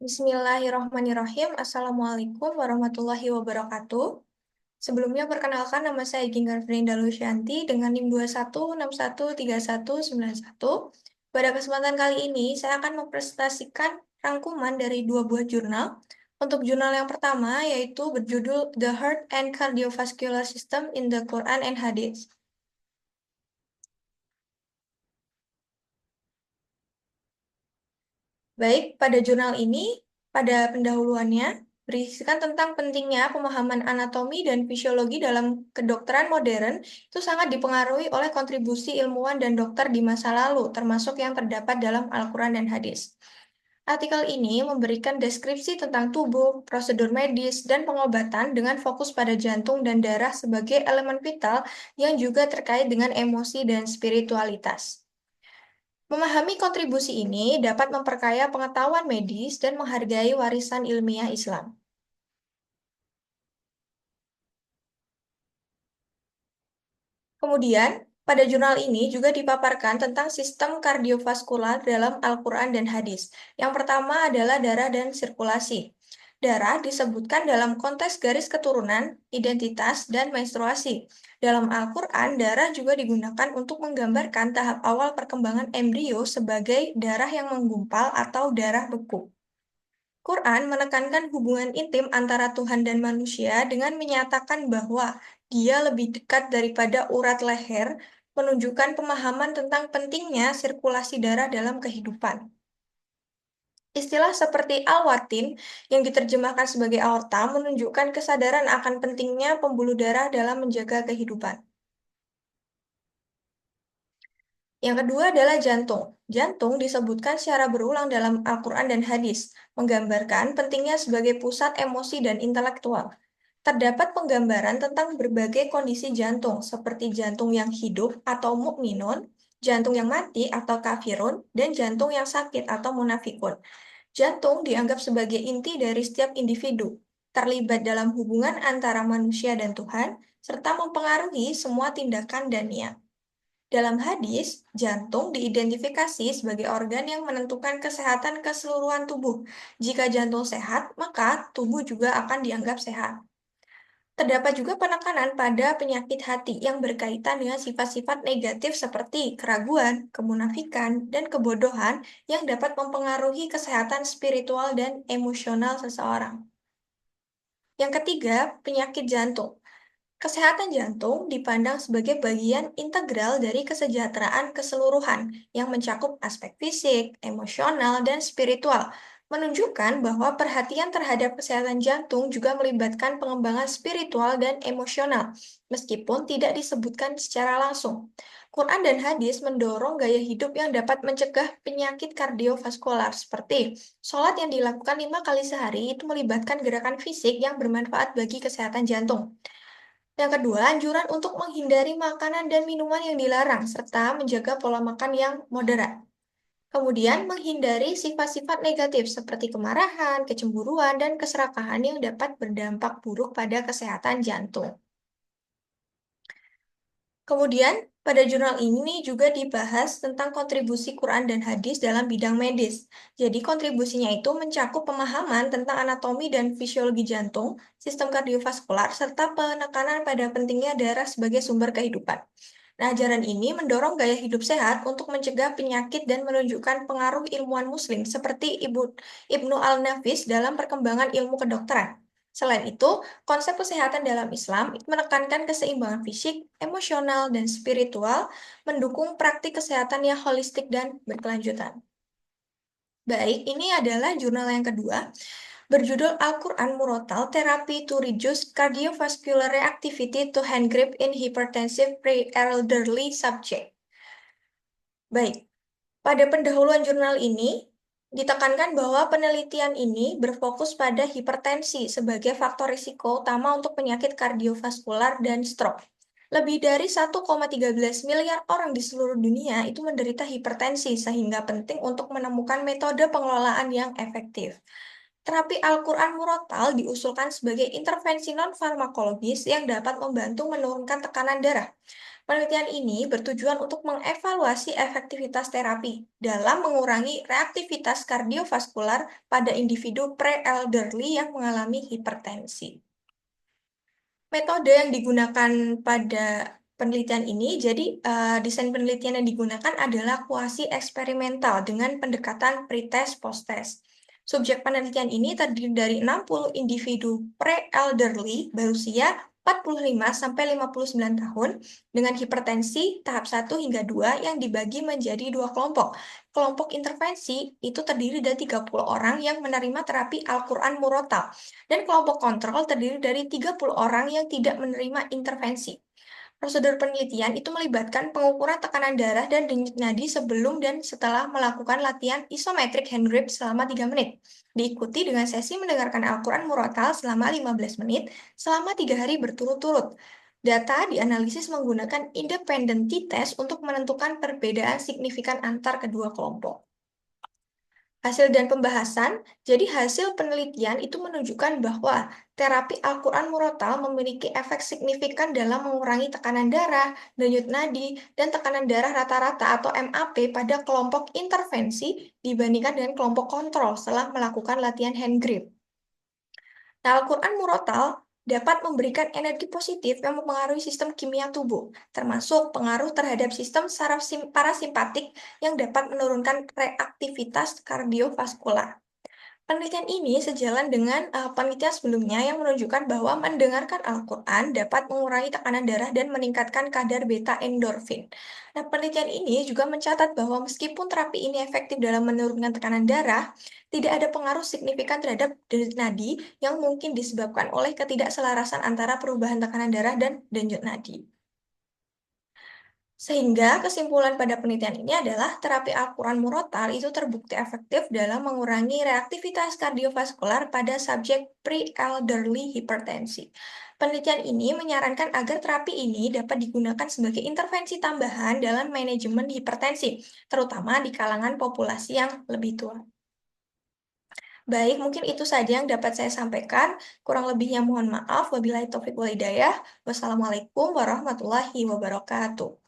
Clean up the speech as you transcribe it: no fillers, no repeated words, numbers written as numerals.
Bismillahirrahmanirrahim. Assalamualaikum warahmatullahi wabarakatuh. Sebelumnya perkenalkan nama saya Ginger Frinda Lucianti dengan NIM 21613191. Pada kesempatan kali ini, saya akan mempresentasikan rangkuman dari dua buah jurnal. Untuk jurnal yang pertama, yaitu berjudul The Heart and Cardiovascular System in the Quran and Hadith. Baik, pada jurnal ini, pada pendahuluannya, berisikan tentang pentingnya pemahaman anatomi dan fisiologi dalam kedokteran modern itu sangat dipengaruhi oleh kontribusi ilmuwan dan dokter di masa lalu, termasuk yang terdapat dalam Al-Quran dan hadis. Artikel ini memberikan deskripsi tentang tubuh, prosedur medis, dan pengobatan dengan fokus pada jantung dan darah sebagai elemen vital yang juga terkait dengan emosi dan spiritualitas. Memahami kontribusi ini dapat memperkaya pengetahuan medis dan menghargai warisan ilmiah Islam. Kemudian, pada jurnal ini juga dipaparkan tentang sistem kardiovaskular dalam Al-Quran dan hadis. Yang pertama adalah darah dan sirkulasi. Darah disebutkan dalam konteks garis keturunan, identitas, dan menstruasi. Dalam Al-Quran, darah juga digunakan untuk menggambarkan tahap awal perkembangan embrio sebagai darah yang menggumpal atau darah beku. Quran menekankan hubungan intim antara Tuhan dan manusia dengan menyatakan bahwa Dia lebih dekat daripada urat leher, menunjukkan pemahaman tentang pentingnya sirkulasi darah dalam kehidupan. Istilah seperti al-watin yang diterjemahkan sebagai aorta menunjukkan kesadaran akan pentingnya pembuluh darah dalam menjaga kehidupan. Yang kedua adalah jantung. Jantung disebutkan secara berulang dalam Al-Quran dan hadis, menggambarkan pentingnya sebagai pusat emosi dan intelektual. Terdapat penggambaran tentang berbagai kondisi jantung, seperti jantung yang hidup atau mukminun, jantung yang mati atau kafirun, dan jantung yang sakit atau munafikun. Jantung dianggap sebagai inti dari setiap individu, terlibat dalam hubungan antara manusia dan Tuhan, serta mempengaruhi semua tindakan dan niat. Dalam hadis, jantung diidentifikasi sebagai organ yang menentukan kesehatan keseluruhan tubuh. Jika jantung sehat, maka tubuh juga akan dianggap sehat. Terdapat juga penekanan pada penyakit hati yang berkaitan dengan sifat-sifat negatif seperti keraguan, kemunafikan, dan kebodohan yang dapat mempengaruhi kesehatan spiritual dan emosional seseorang. Yang ketiga, penyakit jantung. Kesehatan jantung dipandang sebagai bagian integral dari kesejahteraan keseluruhan yang mencakup aspek fisik, emosional, dan spiritual, menunjukkan bahwa perhatian terhadap kesehatan jantung juga melibatkan pengembangan spiritual dan emosional, meskipun tidak disebutkan secara langsung. Quran dan hadis mendorong gaya hidup yang dapat mencegah penyakit kardiovaskular, seperti sholat yang dilakukan 5 kali sehari itu melibatkan gerakan fisik yang bermanfaat bagi kesehatan jantung. Yang kedua, anjuran untuk menghindari makanan dan minuman yang dilarang, serta menjaga pola makan yang moderat. Kemudian, menghindari sifat-sifat negatif seperti kemarahan, kecemburuan, dan keserakahan yang dapat berdampak buruk pada kesehatan jantung. Kemudian, pada jurnal ini juga dibahas tentang kontribusi Quran dan hadis dalam bidang medis. Jadi, kontribusinya itu mencakup pemahaman tentang anatomi dan fisiologi jantung, sistem kardiovaskular, serta penekanan pada pentingnya darah sebagai sumber kehidupan. Nah, ajaran ini mendorong gaya hidup sehat untuk mencegah penyakit dan menunjukkan pengaruh ilmuwan muslim seperti Ibnu Al-Nafis dalam perkembangan ilmu kedokteran. Selain itu, konsep kesehatan dalam Islam menekankan keseimbangan fisik, emosional, dan spiritual, mendukung praktik kesehatan yang holistik dan berkelanjutan. Baik, ini adalah jurnal yang kedua, berjudul Al-Quran Murotal Therapy to Reduce Cardiovascular Reactivity to Hand Grip in Hypertensive Pre-Elderly Subject. Baik, pada pendahuluan jurnal ini, ditekankan bahwa penelitian ini berfokus pada hipertensi sebagai faktor risiko utama untuk penyakit kardiovaskular dan stroke. Lebih dari 1,13 miliar orang di seluruh dunia itu menderita hipertensi, sehingga penting untuk menemukan metode pengelolaan yang efektif. Terapi Al-Quran Murotal diusulkan sebagai intervensi non-farmakologis yang dapat membantu menurunkan tekanan darah, Penelitian ini bertujuan untuk mengevaluasi efektivitas terapi dalam mengurangi reaktivitas kardiovaskular pada individu pre-elderly yang mengalami hipertensi. Metode yang digunakan pada penelitian ini, jadi desain penelitian yang digunakan adalah kuasi eksperimental dengan pendekatan pretest post-test. Subjek penelitian ini terdiri dari 60 individu pre-elderly berusia 45 sampai 59 tahun dengan hipertensi tahap 1 hingga 2 yang dibagi menjadi dua kelompok. Kelompok intervensi itu terdiri dari 30 orang yang menerima terapi Al-Quran Murotal dan kelompok kontrol terdiri dari 30 orang yang tidak menerima intervensi. Prosedur penelitian itu melibatkan pengukuran tekanan darah dan denyut nadi sebelum dan setelah melakukan latihan isometric hand grip selama 3 menit. Diikuti dengan sesi mendengarkan Al-Quran murotal selama 15 menit selama 3 hari berturut-turut. Data dianalisis menggunakan independent t-test untuk menentukan perbedaan signifikan antar kedua kelompok. Hasil dan pembahasan, jadi hasil penelitian itu menunjukkan bahwa terapi Al-Quran Murotal memiliki efek signifikan dalam mengurangi tekanan darah, denyut nadi, dan tekanan darah rata-rata atau MAP pada kelompok intervensi dibandingkan dengan kelompok kontrol setelah melakukan latihan hand grip. Nah, Al-Quran Murotal dapat memberikan energi positif yang mempengaruhi sistem kimia tubuh, termasuk pengaruh terhadap sistem saraf parasimpatik yang dapat menurunkan reaktivitas kardiovaskular. Penelitian ini sejalan dengan penelitian sebelumnya yang menunjukkan bahwa mendengarkan Al-Quran dapat mengurangi tekanan darah dan meningkatkan kadar beta endorfin. Nah, penelitian ini juga mencatat bahwa meskipun terapi ini efektif dalam menurunkan tekanan darah, tidak ada pengaruh signifikan terhadap denyut nadi yang mungkin disebabkan oleh ketidakselarasan antara perubahan tekanan darah dan denyut nadi. Sehingga kesimpulan pada penelitian ini adalah terapi Al-Quran Murotal itu terbukti efektif dalam mengurangi reaktivitas kardiovaskular pada subjek pre-elderly hipertensi. Penelitian ini menyarankan agar terapi ini dapat digunakan sebagai intervensi tambahan dalam manajemen hipertensi, terutama di kalangan populasi yang lebih tua. Baik, mungkin itu saja yang dapat saya sampaikan. Kurang lebihnya mohon maaf. Wabillahi taufiq wal hidayah. Wassalamualaikum warahmatullahi wabarakatuh.